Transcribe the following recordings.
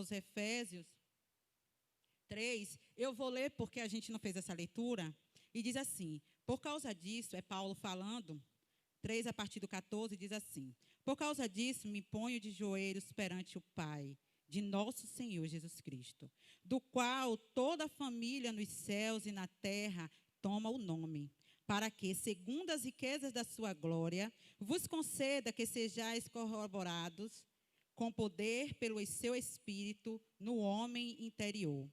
aos Efésios 3, eu vou ler porque a gente não fez essa leitura, e diz assim: por causa disso, é Paulo falando, 3 a partir do 14, diz assim: por causa disso, me ponho de joelhos perante o Pai, de nosso Senhor Jesus Cristo, do qual toda a família nos céus e na terra toma o nome, para que, segundo as riquezas da sua glória, vos conceda que sejais corroborados com poder pelo seu Espírito no homem interior,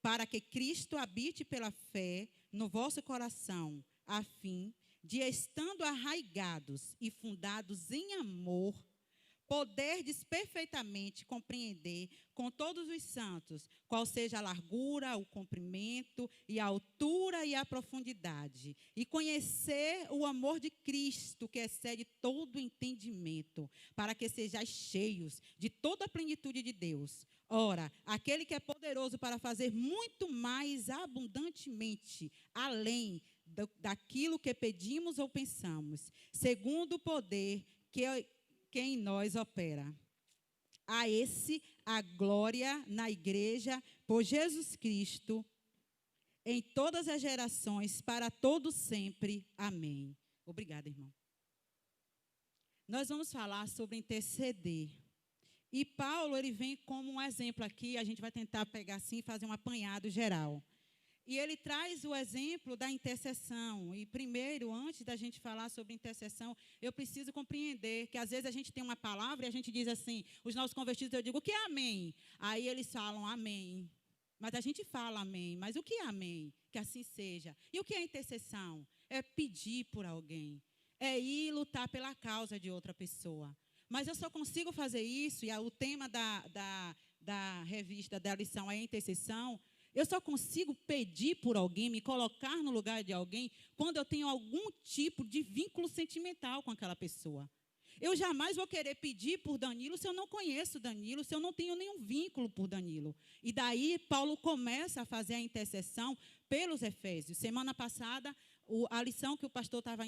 para que Cristo habite pela fé no vosso coração, a fim de, estando arraigados e fundados em amor, poderdes perfeitamente compreender com todos os santos qual seja a largura, o comprimento e a altura e a profundidade, e conhecer o amor de Cristo, que excede todo entendimento, para que sejais cheios de toda a plenitude de Deus. Ora, aquele que é poderoso para fazer muito mais abundantemente, além daquilo que pedimos ou pensamos, segundo o poder que em nós opera. A esse a glória na igreja por Jesus Cristo em todas as gerações, para todos sempre. Amém. Obrigada, irmão. Nós vamos falar sobre interceder. E Paulo, ele vem como um exemplo aqui, a gente vai tentar pegar assim e fazer um apanhado geral. E ele traz o exemplo da intercessão. E primeiro, antes da gente falar sobre intercessão, eu preciso compreender que às vezes a gente tem uma palavra e a gente diz assim, os novos convertidos, eu digo, o que é amém? Aí eles falam amém. Mas a gente fala amém. Mas o que é amém? Que assim seja. E o que é intercessão? É pedir por alguém. É ir lutar pela causa de outra pessoa. Mas eu só consigo fazer isso, e o tema da revista, da lição é a intercessão. Eu só consigo pedir por alguém, me colocar no lugar de alguém, quando eu tenho algum tipo de vínculo sentimental com aquela pessoa. Eu jamais vou querer pedir por Danilo se eu não conheço Danilo, se eu não tenho nenhum vínculo por Danilo. E daí Paulo começa a fazer a intercessão pelos Efésios. Semana passada, a lição que o pastor estava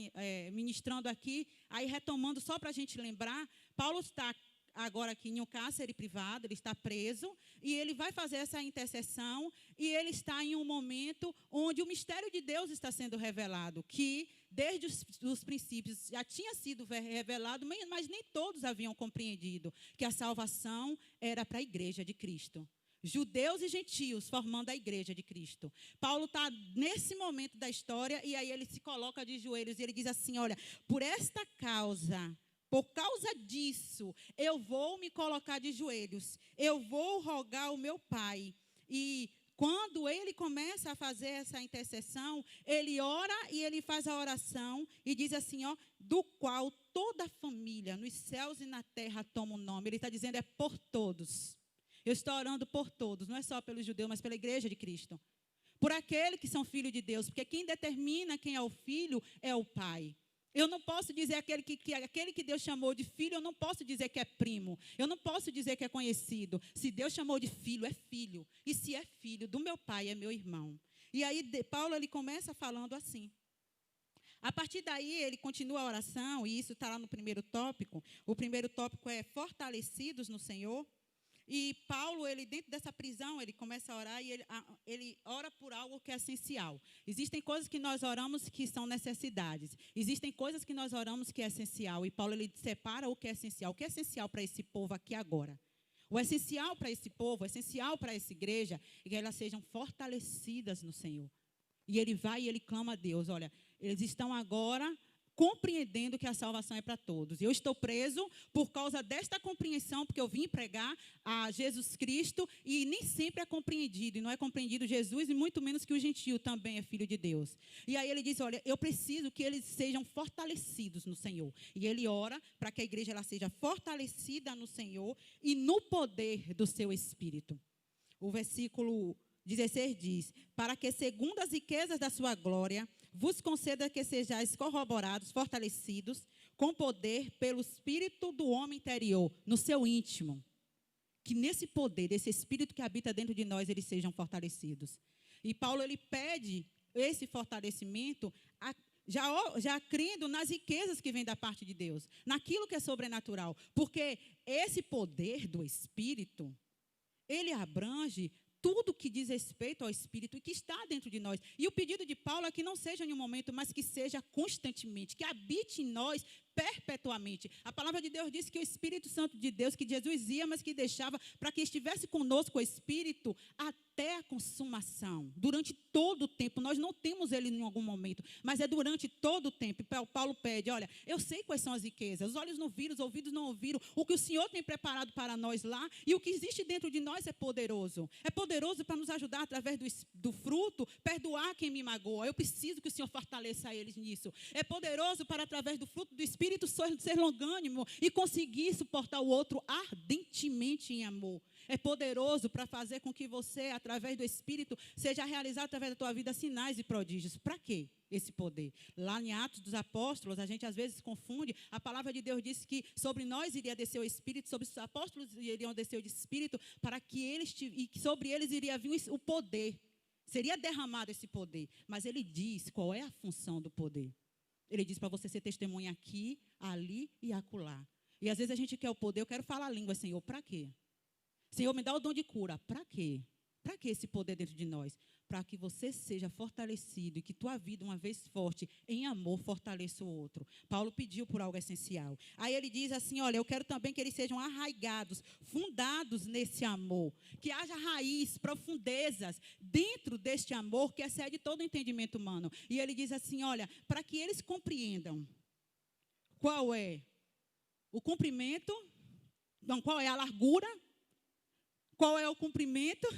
ministrando aqui, aí retomando só para a gente lembrar, Paulo está agora aqui em um cárcere privado, ele está preso, e ele vai fazer essa intercessão, e ele está em um momento onde o mistério de Deus está sendo revelado, que desde os princípios já tinha sido revelado, mas nem todos haviam compreendido que a salvação era para a igreja de Cristo. Judeus e gentios formando a igreja de Cristo. Paulo está nesse momento da história, e aí ele se coloca de joelhos, e ele diz assim, olha, por esta causa... Por causa disso, eu vou me colocar de joelhos, eu vou rogar ao meu Pai. E quando ele começa a fazer essa intercessão, ele ora e ele faz a oração e diz assim, ó, do qual toda a família, nos céus e na terra, toma o nome. Ele está dizendo, é por todos. Eu estou orando por todos, não é só pelo judeu, mas pela igreja de Cristo. Por aqueles que são filhos de Deus, porque quem determina quem é o filho é o Pai. Eu não posso dizer aquele que Deus chamou de filho, eu não posso dizer que é primo. Eu não posso dizer que é conhecido. Se Deus chamou de filho, é filho. E se é filho do meu pai, é meu irmão. E aí Paulo ele começa falando assim. A partir daí ele continua a oração, e isso está lá no primeiro tópico. O primeiro tópico é fortalecidos no Senhor. E Paulo, ele dentro dessa prisão, ele começa a orar e ele ora por algo que é essencial. Existem coisas que nós oramos que são necessidades. Existem coisas que nós oramos que é essencial. E Paulo, ele separa o que é essencial. O que é essencial para esse povo aqui agora? O essencial para esse povo, o essencial para essa igreja, é que elas sejam fortalecidas no Senhor. E ele vai e ele clama a Deus, olha, eles estão agora... compreendendo que a salvação é para todos. Eu estou preso por causa desta compreensão, porque eu vim pregar a Jesus Cristo e nem sempre é compreendido. E não é compreendido Jesus e muito menos que o gentio também é filho de Deus. E aí ele diz, olha, eu preciso que eles sejam fortalecidos no Senhor. E ele ora para que a igreja ela seja fortalecida no Senhor e no poder do seu Espírito. O versículo 16 diz, para que segundo as riquezas da sua glória, vos conceda que sejais corroborados, fortalecidos, com poder pelo Espírito do homem interior, no seu íntimo. Que nesse poder, desse Espírito que habita dentro de nós, eles sejam fortalecidos. E Paulo, ele pede esse fortalecimento, já crendo nas riquezas que vêm da parte de Deus, naquilo que é sobrenatural. Porque esse poder do Espírito, ele abrange tudo que diz respeito ao Espírito e que está dentro de nós. E o pedido de Paulo é que não seja em um momento, mas que seja constantemente, que habite em nós perpetuamente. A palavra de Deus diz que o Espírito Santo de Deus, que Jesus ia, mas que deixava para que estivesse conosco o Espírito até a consumação, durante todo o tempo. Nós não temos ele em algum momento, mas é durante todo o tempo. E Paulo pede, olha, eu sei quais são as riquezas, os olhos não viram, os ouvidos não ouviram, o que o Senhor tem preparado para nós lá, e o que existe dentro de nós é poderoso. É poderoso para nos ajudar através do fruto, perdoar quem me magoa. Eu preciso que o Senhor fortaleça eles nisso. É poderoso para, através do fruto do Espírito, ser longânimo e conseguir suportar o outro ardentemente em amor. É poderoso para fazer com que você, através do Espírito, seja realizado através da tua vida sinais e prodígios. Para quê esse poder? Lá em Atos dos Apóstolos, a gente às vezes confunde. A palavra de Deus diz que sobre nós iria descer o Espírito, sobre os apóstolos iriam descer o Espírito, para que eles, e sobre eles iria vir o poder. Seria derramado esse poder. Mas ele diz qual é a função do poder. Ele diz para você ser testemunha aqui, ali e acolá. E às vezes a gente quer o poder, eu quero falar a língua, Senhor, para quê? Senhor, me dá o dom de cura. Para quê? Para que esse poder dentro de nós? Para que você seja fortalecido e que tua vida, uma vez forte, em amor, fortaleça o outro. Paulo pediu por algo essencial. Aí ele diz assim, olha, eu quero também que eles sejam arraigados, fundados nesse amor. Que haja raiz, profundezas dentro deste amor que excede todo o entendimento humano. E ele diz assim, olha, para que eles compreendam qual é o comprimento, não, qual é a largura, qual é o comprimento,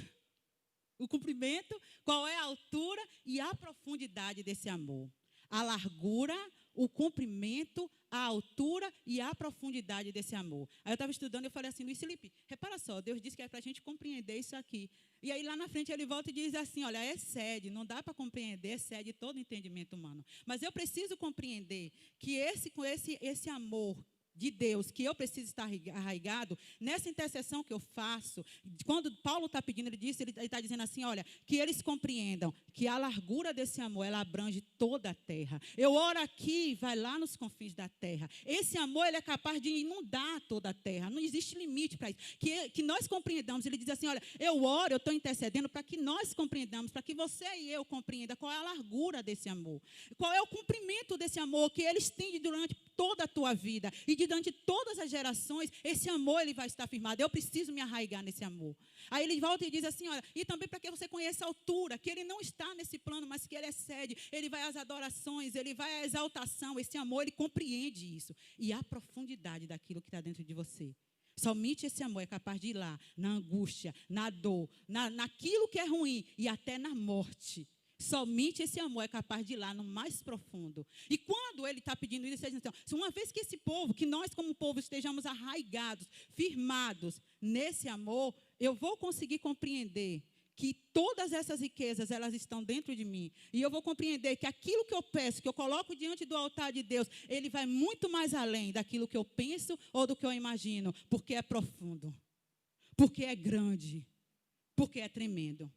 qual é a altura e a profundidade desse amor. A largura, o comprimento, a altura e a profundidade desse amor. Aí eu estava estudando e eu falei assim, Luiz Felipe, repara só, Deus disse que é para a gente compreender isso aqui. E aí lá na frente ele volta e diz assim, olha, excede, não dá para compreender, excede todo o entendimento humano. Mas eu preciso compreender que esse amor de Deus, que eu preciso estar arraigado, nessa intercessão que eu faço, quando Paulo está pedindo, ele está dizendo assim, olha, que eles compreendam que a largura desse amor, ela abrange toda a terra. Eu oro aqui, vai lá nos confins da terra. Esse amor, ele é capaz de inundar toda a terra, não existe limite para isso. Que nós compreendamos, ele diz assim, olha, eu oro, eu estou intercedendo para que nós compreendamos, para que você e eu compreenda qual é a largura desse amor, qual é o cumprimento desse amor que ele estende durante toda a tua vida e durante todas as gerações, esse amor ele vai estar firmado. Eu preciso me arraigar nesse amor. Aí ele volta e diz assim, olha, e também para que você conheça a altura, que ele não está nesse plano, mas que ele excede, ele vai às adorações, ele vai à exaltação, esse amor, ele compreende isso. E a profundidade daquilo que está dentro de você. Somente esse amor é capaz de ir lá, na angústia, na dor, naquilo que é ruim e até na morte. Somente esse amor é capaz de ir lá no mais profundo. E quando ele está pedindo isso, ele diz assim, uma vez que esse povo, que nós como povo estejamos arraigados, firmados nesse amor, eu vou conseguir compreender que todas essas riquezas, elas estão dentro de mim. E eu vou compreender que aquilo que eu peço, que eu coloco diante do altar de Deus, ele vai muito mais além daquilo que eu penso ou do que eu imagino, porque é profundo, porque é grande, porque é tremendo.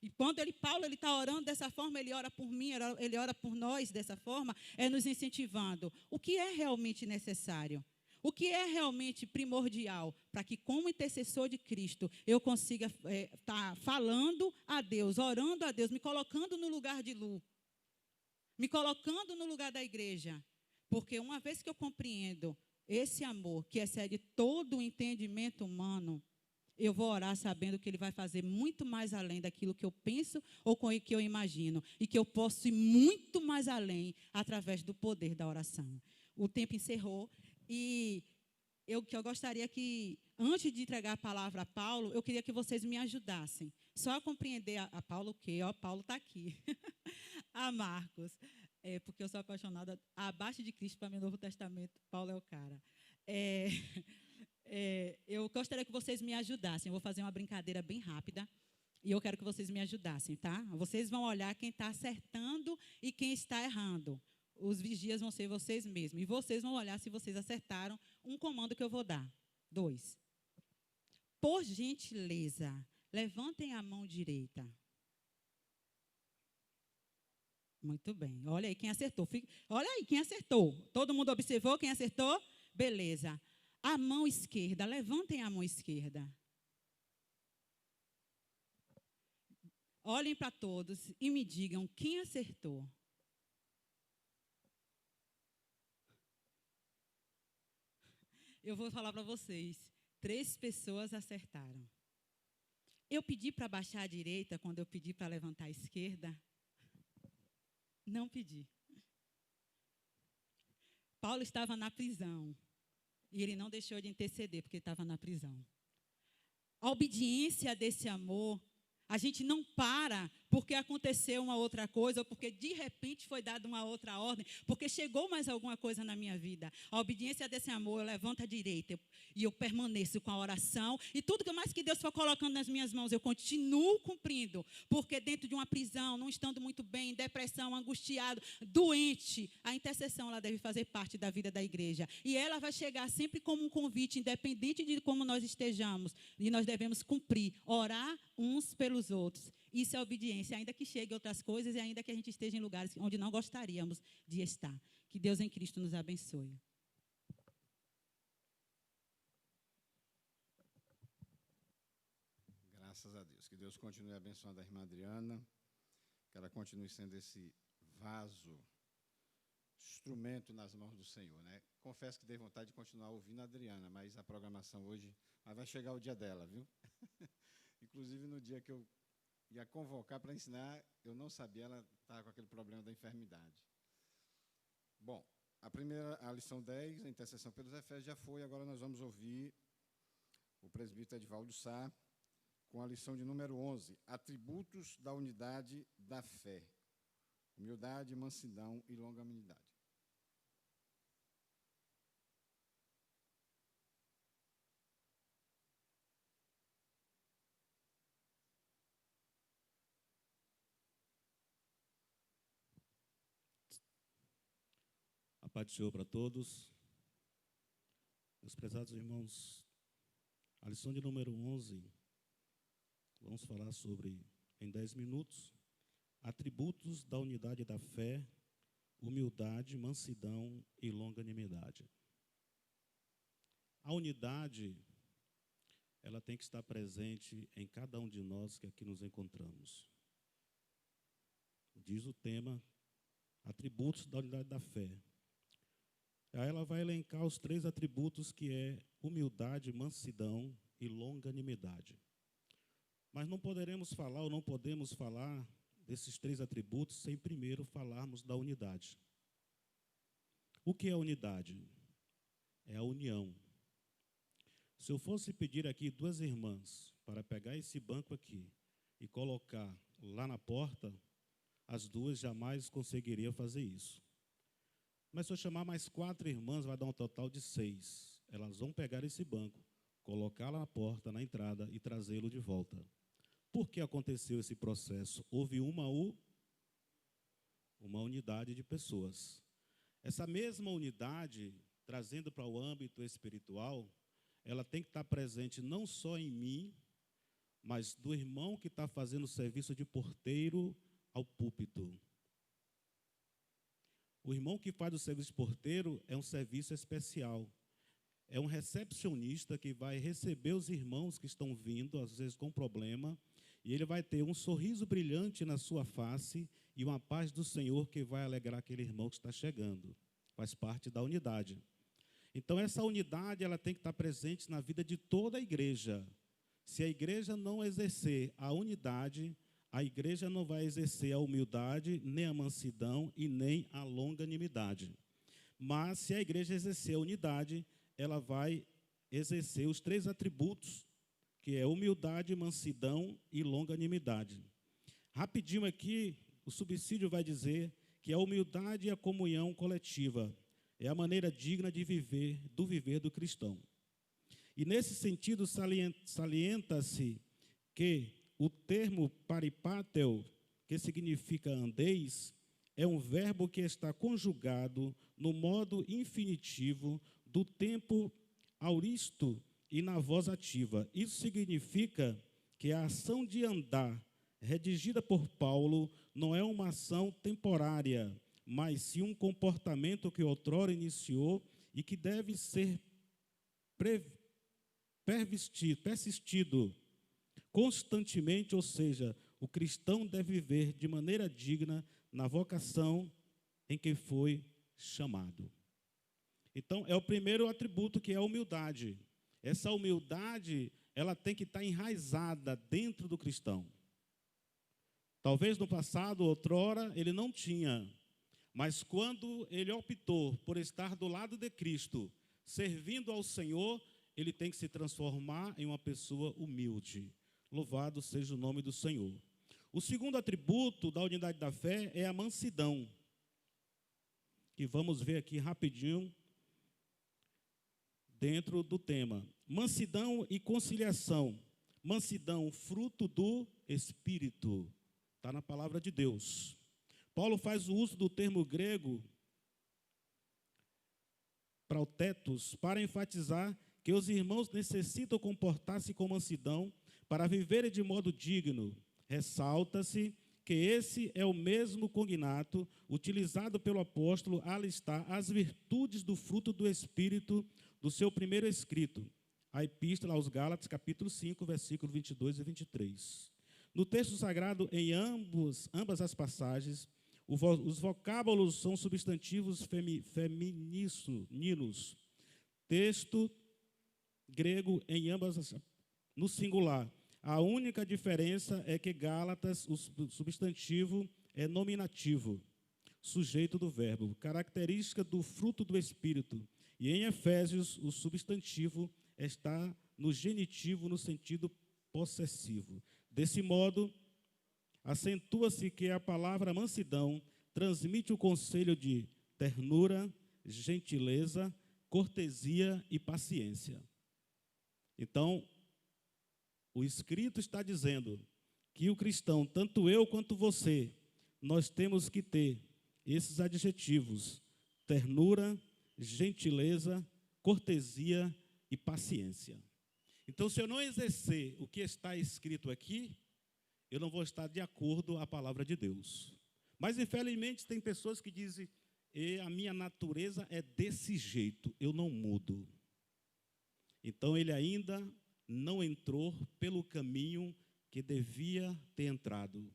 E quando Paulo está orando dessa forma, ele ora por mim, ele ora por nós dessa forma, é nos incentivando. O que é realmente necessário? O que é realmente primordial para que, como intercessor de Cristo, eu consiga estar falando a Deus, orando a Deus, me colocando no lugar de Lu, me colocando no lugar da igreja. Porque uma vez que eu compreendo esse amor que excede todo o entendimento humano, eu vou orar sabendo que ele vai fazer muito mais além daquilo que eu penso ou com o que eu imagino. E que eu posso ir muito mais além através do poder da oração. O tempo encerrou e eu gostaria que, antes de entregar a palavra a Paulo, eu queria que vocês me ajudassem. Só a compreender a Paulo o quê? Paulo está aqui. A Marcos. Porque eu sou apaixonada. Abaixo de Cristo, para mim, no Novo Testamento, Paulo é o cara. Eu gostaria que vocês me ajudassem. Eu vou fazer uma brincadeira bem rápida e eu quero que vocês me ajudassem, tá? Vocês vão olhar quem está acertando e quem está errando. Os vigias vão ser vocês mesmos. E vocês vão olhar se vocês acertaram um comando que eu vou dar. 2. Por gentileza, levantem a mão direita. Muito bem. Olha aí quem acertou. Olha aí quem acertou. Todo mundo observou quem acertou? Beleza. A mão esquerda, levantem a mão esquerda. olhem para todos e me digam quem acertou. Eu vou falar para vocês, 3 pessoas acertaram. Eu pedi para baixar a direita quando eu pedi para levantar a esquerda? Não pedi. Paulo estava na prisão e ele não deixou de interceder porque estava na prisão. A obediência desse amor, a gente não para porque aconteceu uma outra coisa, ou porque de repente foi dada uma outra ordem, porque chegou mais alguma coisa na minha vida. A obediência desse amor, eu levanto a direita e eu permaneço com a oração, e tudo que mais que Deus for colocando nas minhas mãos, eu continuo cumprindo, porque dentro de uma prisão, não estando muito bem, depressão, angustiado, doente, a intercessão ela deve fazer parte da vida da igreja, e ela vai chegar sempre como um convite, independente de como nós estejamos, e nós devemos cumprir, orar uns pelos outros. Isso é obediência, ainda que chegue outras coisas e ainda que a gente esteja em lugares onde não gostaríamos de estar. Que Deus em Cristo nos abençoe. Graças a Deus. Que Deus continue abençoando a irmã Adriana, que ela continue sendo esse vaso, instrumento nas mãos do Senhor, né? Confesso que dei vontade de continuar ouvindo a Adriana, mas a programação hoje, mas vai chegar o dia dela, viu? Inclusive, no dia que eu ia convocar para ensinar, eu não sabia, ela estava com aquele problema da enfermidade. Bom, a lição 10, a intercessão pelos Efésios, já foi, agora nós vamos ouvir o presbítero Edivaldo Sá, com a lição de número 11, atributos da unidade da fé, humildade, mansidão e longanimidade. A paz do Senhor para todos. Meus prezados irmãos, a lição de número 11, vamos falar sobre, em 10 minutos, atributos da unidade da fé, humildade, mansidão e longanimidade. A unidade, ela tem que estar presente em cada um de nós que aqui nos encontramos. Diz o tema, atributos da unidade da fé. Aí ela vai elencar os 3 atributos que é humildade, mansidão e longanimidade. Mas não poderemos falar ou não podemos falar desses 3 atributos sem primeiro falarmos da unidade. O que é a unidade? É a união. Se eu fosse pedir aqui 2 irmãs para pegar esse banco aqui e colocar lá na porta, as 2 jamais conseguiriam fazer isso. Mas se eu chamar mais 4 irmãs, vai dar um total de 6. Elas vão pegar esse banco, colocar lá na porta, na entrada e trazê-lo de volta. Por que aconteceu esse processo? Houve uma unidade de pessoas. Essa mesma unidade, trazendo para o âmbito espiritual, ela tem que estar presente não só em mim, mas do irmão que está fazendo o serviço de porteiro ao púlpito. O irmão que faz o serviço de porteiro é um serviço especial. É um recepcionista que vai receber os irmãos que estão vindo, às vezes com problema, e ele vai ter um sorriso brilhante na sua face e uma paz do Senhor que vai alegrar aquele irmão que está chegando. Faz parte da unidade. Então, essa unidade ela tem que estar presente na vida de toda a igreja. Se a igreja não exercer a unidade, a igreja não vai exercer a humildade, nem a mansidão e nem a longanimidade. Mas, se a igreja exercer a unidade, ela vai exercer os 3 atributos, que é humildade, mansidão e longanimidade. Rapidinho aqui, o subsídio vai dizer que a humildade e a comunhão coletiva é a maneira digna de viver do cristão. E, nesse sentido, salienta-se que o termo paripátel, que significa andeis, é um verbo que está conjugado no modo infinitivo do tempo auristo e na voz ativa. Isso significa que a ação de andar, redigida por Paulo, não é uma ação temporária, mas sim um comportamento que outrora iniciou e que deve ser persistido constantemente, ou seja, o cristão deve viver de maneira digna na vocação em que foi chamado. Então, é o primeiro atributo, que é a humildade. Essa humildade, ela tem que estar enraizada dentro do cristão. Talvez no passado, outrora, ele não tinha, mas quando ele optou por estar do lado de Cristo, servindo ao Senhor, ele tem que se transformar em uma pessoa humilde. Louvado seja o nome do Senhor. O segundo atributo da unidade da fé é a mansidão, que vamos ver aqui rapidinho dentro do tema. Mansidão e conciliação. Mansidão, fruto do Espírito. Está na palavra de Deus. Paulo faz o uso do termo grego prautetos para enfatizar que os irmãos necessitam comportar-se com mansidão para viverem de modo digno. Ressalta-se que esse é o mesmo cognato utilizado pelo apóstolo a listar as virtudes do fruto do Espírito do seu primeiro escrito, a Epístola aos Gálatas, capítulo 5, versículos 22 e 23. No texto sagrado, em ambas as passagens, os vocábulos são substantivos femininos. Texto grego em ambas, no singular. A única diferença é que Gálatas, o substantivo é nominativo, sujeito do verbo, característica do fruto do Espírito. E em Efésios, o substantivo está no genitivo, no sentido possessivo. Desse modo, acentua-se que a palavra mansidão transmite o conselho de ternura, gentileza, cortesia e paciência. Então, o escrito está dizendo que o cristão, tanto eu quanto você, nós temos que ter esses adjetivos: ternura, gentileza, cortesia e paciência. Então, se eu não exercer o que está escrito aqui, eu não vou estar de acordo com a palavra de Deus. Mas, infelizmente, tem pessoas que dizem: a minha natureza é desse jeito, eu não mudo. Então, ele ainda não entrou pelo caminho que devia ter entrado.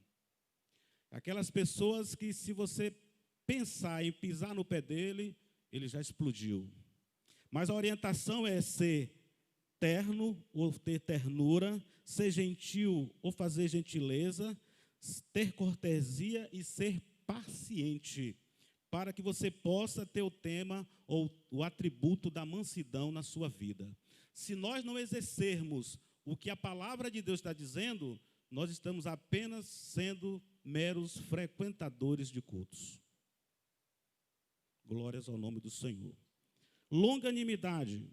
Aquelas pessoas que, se você pensar em pisar no pé dele, ele já explodiu. Mas a orientação é ser terno ou ter ternura, ser gentil ou fazer gentileza, ter cortesia e ser paciente, para que você possa ter o tema ou o atributo da mansidão na sua vida. Se nós não exercermos o que a palavra de Deus está dizendo, nós estamos apenas sendo meros frequentadores de cultos. Glórias ao nome do Senhor. Longanimidade.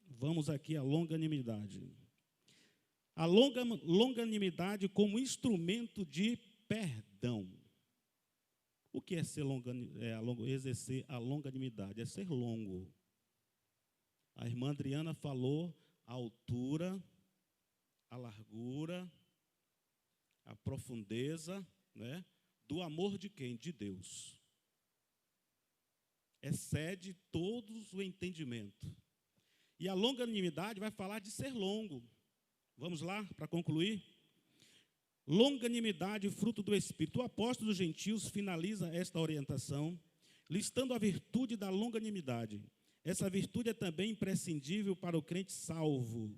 Vamos aqui à longanimidade. A longanimidade como instrumento de perdão. O que é exercer a longanimidade? É ser longo. A irmã Adriana falou a altura, a largura, a profundeza, né, do amor de quem? De Deus. Excede todos o entendimento. E a longanimidade vai falar de ser longo. Vamos lá, para concluir? Longanimidade, fruto do Espírito. O apóstolo dos gentios finaliza esta orientação, listando a virtude da longanimidade. Essa virtude é também imprescindível para o crente salvo.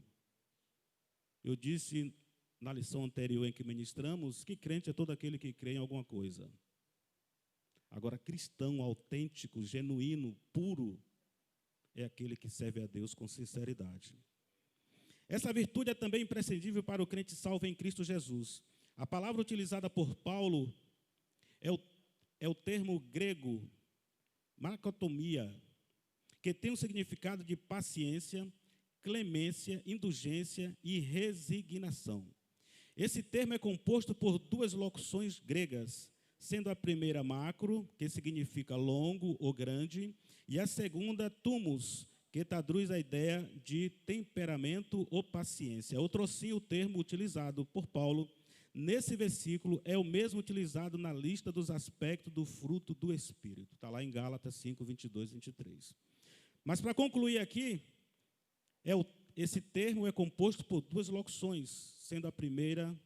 Eu disse na lição anterior em que ministramos que crente é todo aquele que crê em alguma coisa. Agora, cristão autêntico, genuíno, puro, é aquele que serve a Deus com sinceridade. Essa virtude é também imprescindível para o crente salvo em Cristo Jesus. A palavra utilizada por Paulo é o termo grego, marcotomia, que tem o significado de paciência, clemência, indulgência e resignação. Esse termo é composto por duas locuções gregas, sendo a primeira macro, que significa longo ou grande, e a segunda thumos, que traduz a ideia de temperamento ou paciência. Outrosim, o termo utilizado por Paulo nesse versículo é o mesmo utilizado na lista dos aspectos do fruto do Espírito. Está lá em Gálatas 5, 22 e 23. Mas, para concluir aqui, esse termo é composto por duas locuções, sendo a primeira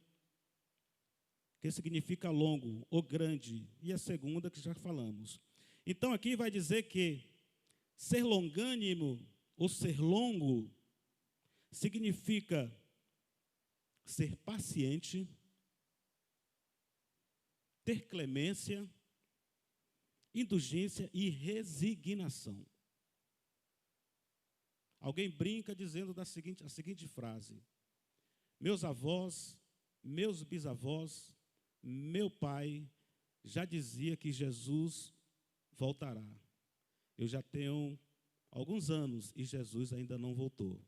que significa longo ou grande, e a segunda que já falamos. Então, aqui vai dizer que ser longânimo ou ser longo significa ser paciente, ter clemência, indulgência e resignação. Alguém brinca dizendo a seguinte frase: meus avós, meus bisavós, meu pai já dizia que Jesus voltará. Eu já tenho alguns anos e Jesus ainda não voltou.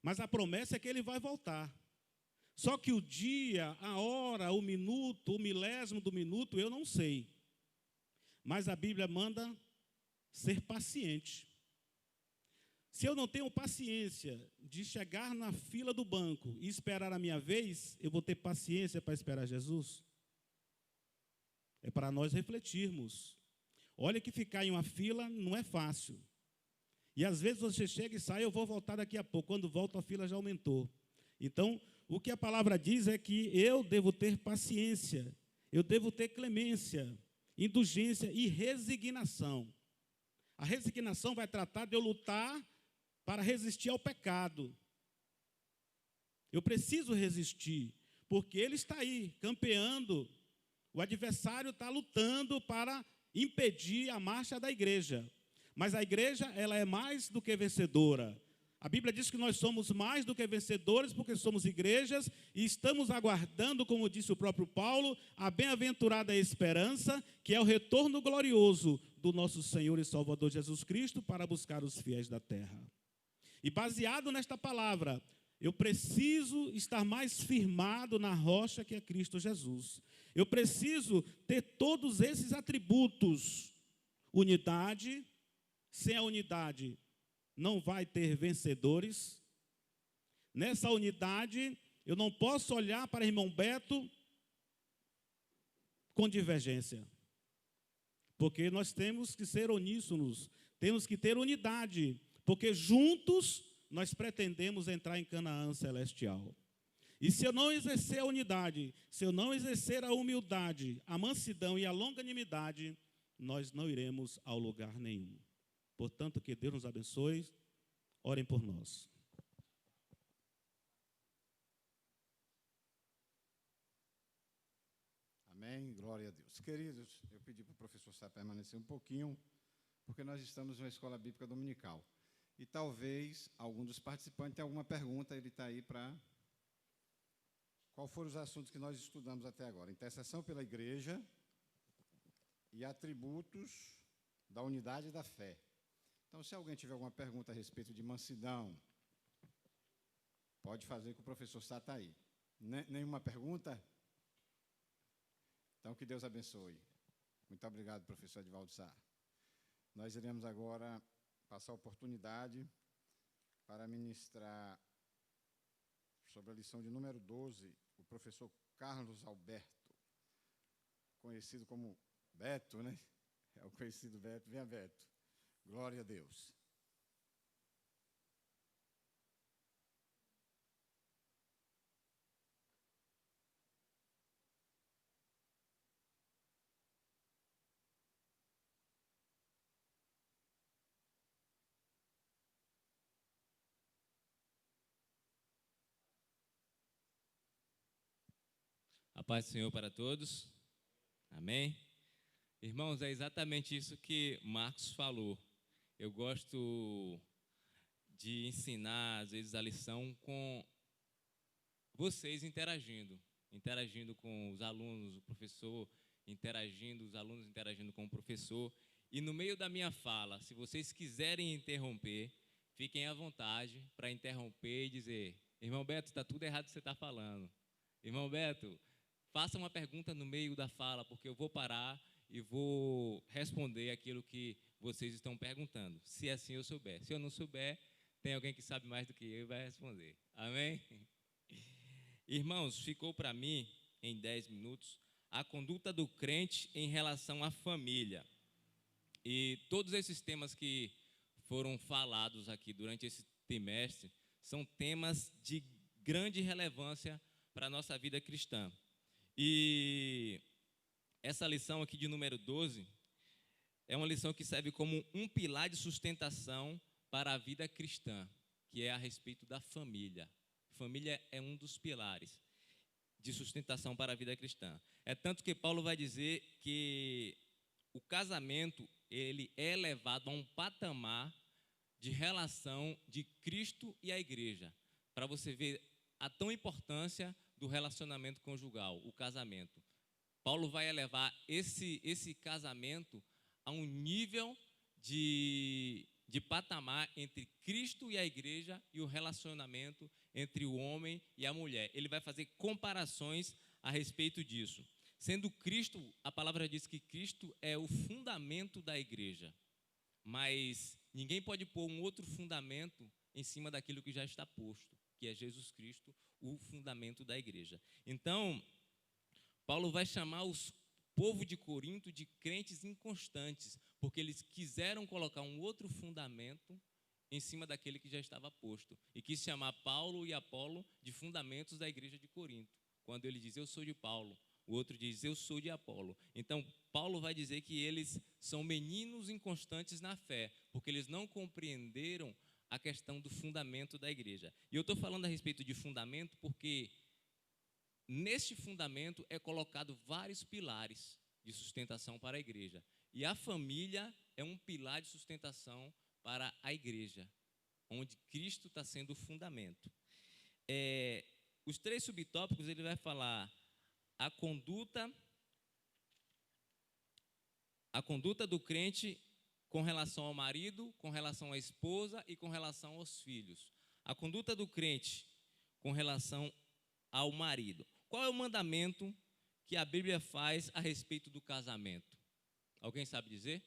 Mas a promessa é que ele vai voltar. Só que o dia, a hora, o minuto, o milésimo do minuto, eu não sei. Mas a Bíblia manda ser paciente. Se eu não tenho paciência de chegar na fila do banco e esperar a minha vez, eu vou ter paciência para esperar Jesus? É para nós refletirmos. Olha que ficar em uma fila não é fácil. E às vezes você chega e sai, eu vou voltar daqui a pouco. Quando volto, a fila já aumentou. Então, o que a palavra diz é que eu devo ter paciência, eu devo ter clemência, indulgência e resignação. A resignação vai tratar de eu lutar para resistir ao pecado. Eu preciso resistir, porque ele está aí, campeando. O adversário está lutando para impedir a marcha da igreja. Mas a igreja, ela é mais do que vencedora. A Bíblia diz que nós somos mais do que vencedores, porque somos igrejas e estamos aguardando, como disse o próprio Paulo, a bem-aventurada esperança, que é o retorno glorioso do nosso Senhor e Salvador Jesus Cristo para buscar os fiéis da terra. E baseado nesta palavra, eu preciso estar mais firmado na rocha que é Cristo Jesus. Eu preciso ter todos esses atributos. Unidade, sem a unidade não vai ter vencedores. Nessa unidade, eu não posso olhar para irmão Beto com divergência. Porque nós temos que ser uníssonos, temos que ter unidade, porque juntos nós pretendemos entrar em Canaã celestial. E se eu não exercer a unidade, se eu não exercer a humildade, a mansidão e a longanimidade, nós não iremos ao lugar nenhum. Portanto, que Deus nos abençoe. Orem por nós. Amém, glória a Deus. Queridos, eu pedi para o professor Sá permanecer um pouquinho, porque nós estamos numa escola bíblica dominical. E talvez algum dos participantes tenha alguma pergunta, ele está aí para... Qual foram os assuntos que nós estudamos até agora? Intercessão pela igreja e atributos da unidade e da fé. Então, se alguém tiver alguma pergunta a respeito de mansidão, pode fazer que o professor Sá está aí. Nenhuma pergunta? Então, que Deus abençoe. Muito obrigado, professor Edivaldo Sá. Nós iremos agora passar a oportunidade para ministrar sobre a lição de número 12, o professor Carlos Alberto, conhecido como Beto, né? É o conhecido Beto. Venha, Beto. Glória a Deus. A paz do Senhor para todos. Amém? Irmãos, é exatamente isso que Marcos falou. Eu gosto de ensinar, às vezes, a lição com vocês interagindo com os alunos, o professor interagindo, os alunos interagindo com o professor. E no meio da minha fala, se vocês quiserem interromper, fiquem à vontade para interromper e dizer: irmão Beto, está tudo errado o que você está falando. Irmão Beto, faça uma pergunta no meio da fala, porque eu vou parar e vou responder aquilo que vocês estão perguntando, se assim eu souber. Se eu não souber, tem alguém que sabe mais do que eu e vai responder. Amém? Irmãos, ficou para mim, em 10 minutos, a conduta do crente em relação à família. E todos esses temas que foram falados aqui durante esse trimestre são temas de grande relevância para a nossa vida cristã. E essa lição aqui de número 12 é uma lição que serve como um pilar de sustentação para a vida cristã, que é a respeito da família. Família é um dos pilares de sustentação para a vida cristã. É tanto que Paulo vai dizer que o casamento, ele é levado a um patamar de relação de Cristo e a igreja, para você ver a tão importância do relacionamento conjugal, o casamento. Paulo vai elevar esse casamento a um nível de patamar entre Cristo e a igreja e o relacionamento entre o homem e a mulher. Ele vai fazer comparações a respeito disso. Sendo Cristo, a palavra diz que Cristo é o fundamento da igreja, mas ninguém pode pôr um outro fundamento em cima daquilo que já está posto, que é Jesus Cristo, o fundamento da igreja. Então, Paulo vai chamar os povo de Corinto de crentes inconstantes, porque eles quiseram colocar um outro fundamento em cima daquele que já estava posto, e quis chamar Paulo e Apolo de fundamentos da igreja de Corinto. Quando ele diz, eu sou de Paulo, o outro diz, eu sou de Apolo. Então, Paulo vai dizer que eles são meninos inconstantes na fé, porque eles não compreenderam a questão do fundamento da igreja. E eu estou falando a respeito de fundamento porque neste fundamento é colocado vários pilares de sustentação para a igreja. E a família é um pilar de sustentação para a igreja, onde Cristo está sendo o fundamento. Os 3 subtópicos, ele vai falar a conduta do crente com relação ao marido, com relação à esposa e com relação aos filhos. A conduta do crente com relação ao marido. Qual é o mandamento que a Bíblia faz a respeito do casamento? Alguém sabe dizer?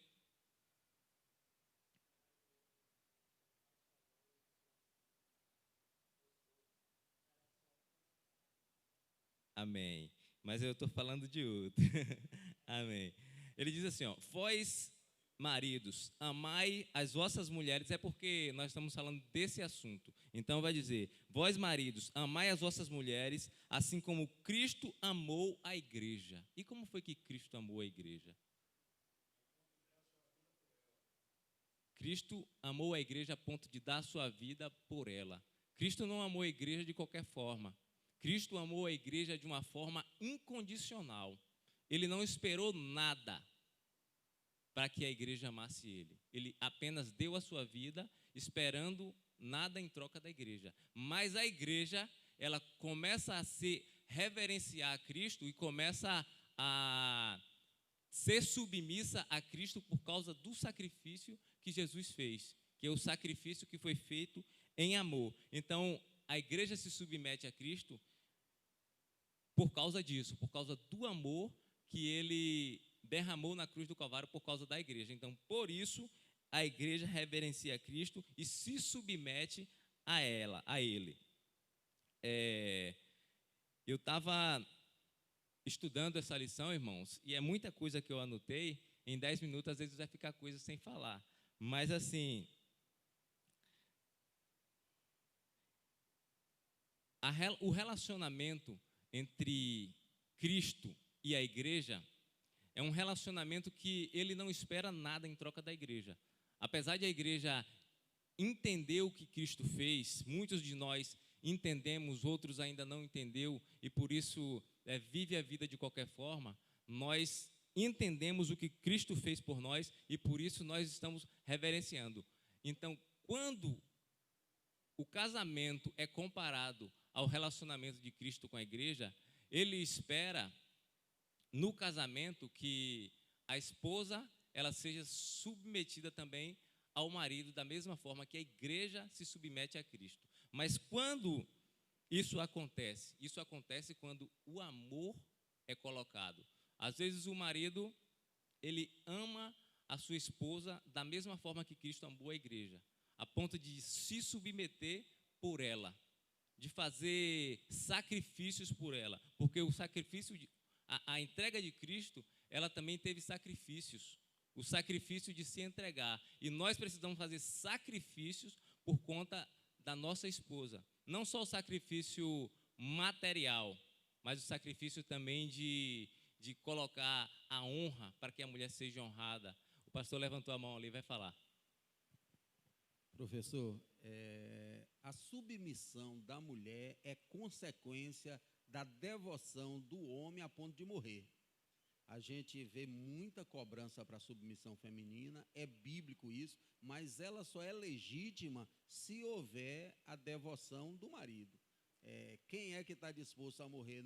Amém. Mas eu estou falando de outro. Amém. Ele diz assim, ó, vós, maridos, amai as vossas mulheres, é porque nós estamos falando desse assunto. Então vai dizer, vós, maridos, amai as vossas mulheres, assim como Cristo amou a igreja. E como foi que Cristo amou a igreja? Cristo amou a igreja a ponto de dar a sua vida por ela. Cristo não amou a igreja de qualquer forma. Cristo amou a igreja de uma forma incondicional. Ele não esperou nada para que a igreja amasse ele. Ele apenas deu a sua vida, esperando nada em troca da igreja. Mas a igreja, ela começa a se reverenciar a Cristo e começa a ser submissa a Cristo por causa do sacrifício que Jesus fez, que é o sacrifício que foi feito em amor. Então, a igreja se submete a Cristo por causa disso, por causa do amor que ele derramou na cruz do Calvário por causa da igreja. Então, por isso, a igreja reverencia a Cristo e se submete a ele. Eu estava estudando essa lição, irmãos, e é muita coisa que eu anotei. Em 10 minutos, às vezes, vai ficar coisa sem falar. Mas, assim, o relacionamento entre Cristo e a igreja é um relacionamento que ele não espera nada em troca da igreja. Apesar de a igreja entender o que Cristo fez, muitos de nós entendemos, outros ainda não entendeu e por isso vive a vida de qualquer forma. Nós entendemos o que Cristo fez por nós e por isso nós estamos reverenciando. Então, quando o casamento é comparado ao relacionamento de Cristo com a igreja, ele espera no casamento que a esposa ela seja submetida também ao marido da mesma forma que a igreja se submete a Cristo. Mas quando isso acontece quando o amor é colocado. Às vezes o marido ele ama a sua esposa da mesma forma que Cristo amou a igreja, a ponto de se submeter por ela, de fazer sacrifícios por ela, porque o sacrifício, a entrega de Cristo, ela também teve sacrifícios, o sacrifício de se entregar, e nós precisamos fazer sacrifícios por conta da nossa esposa, não só o sacrifício material, mas o sacrifício também de colocar a honra para que a mulher seja honrada. O pastor levantou a mão ali e vai falar. Professor, a submissão da mulher é consequência da devoção do homem a ponto de morrer. A gente vê muita cobrança para a submissão feminina, é bíblico isso, mas ela só é legítima se houver a devoção do marido. Quem é que está disposto a morrer?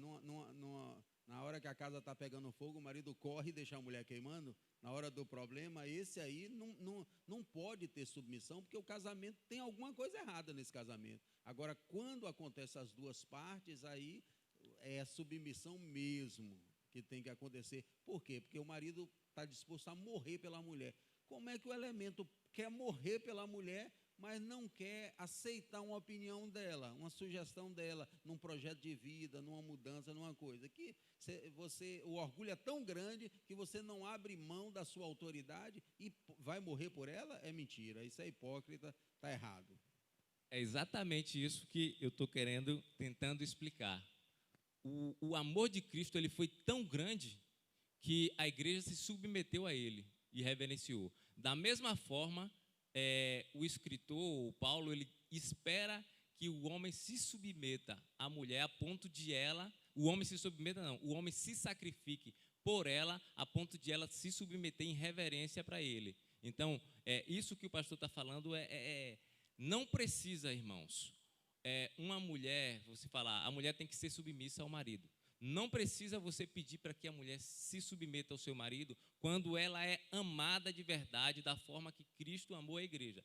Na hora que a casa está pegando fogo, o marido corre e deixa a mulher queimando? Na hora do problema, esse aí não pode ter submissão, porque o casamento tem alguma coisa errada nesse casamento. Agora, quando acontece as duas partes, aí é a submissão mesmo que tem que acontecer. Por quê? Porque o marido está disposto a morrer pela mulher. Como é que o elemento quer morrer pela mulher, mas não quer aceitar uma opinião dela, uma sugestão dela, num projeto de vida, numa mudança, numa coisa? Que o orgulho é tão grande que você não abre mão da sua autoridade e vai morrer por ela? É mentira, isso é hipócrita, está errado. É exatamente isso que eu estou tentando explicar. O amor de Cristo ele foi tão grande que a igreja se submeteu a ele e reverenciou. Da mesma forma, o escritor, o Paulo, ele espera que o homem se submeta à mulher a ponto de ela, o homem se submeta não, o homem se sacrifique por ela a ponto de ela se submeter em reverência para ele. Então, isso que o pastor está falando não precisa, irmãos, uma mulher, você falar, a mulher tem que ser submissa ao marido. Não precisa você pedir para que a mulher se submeta ao seu marido quando ela é amada de verdade, da forma que Cristo amou a igreja.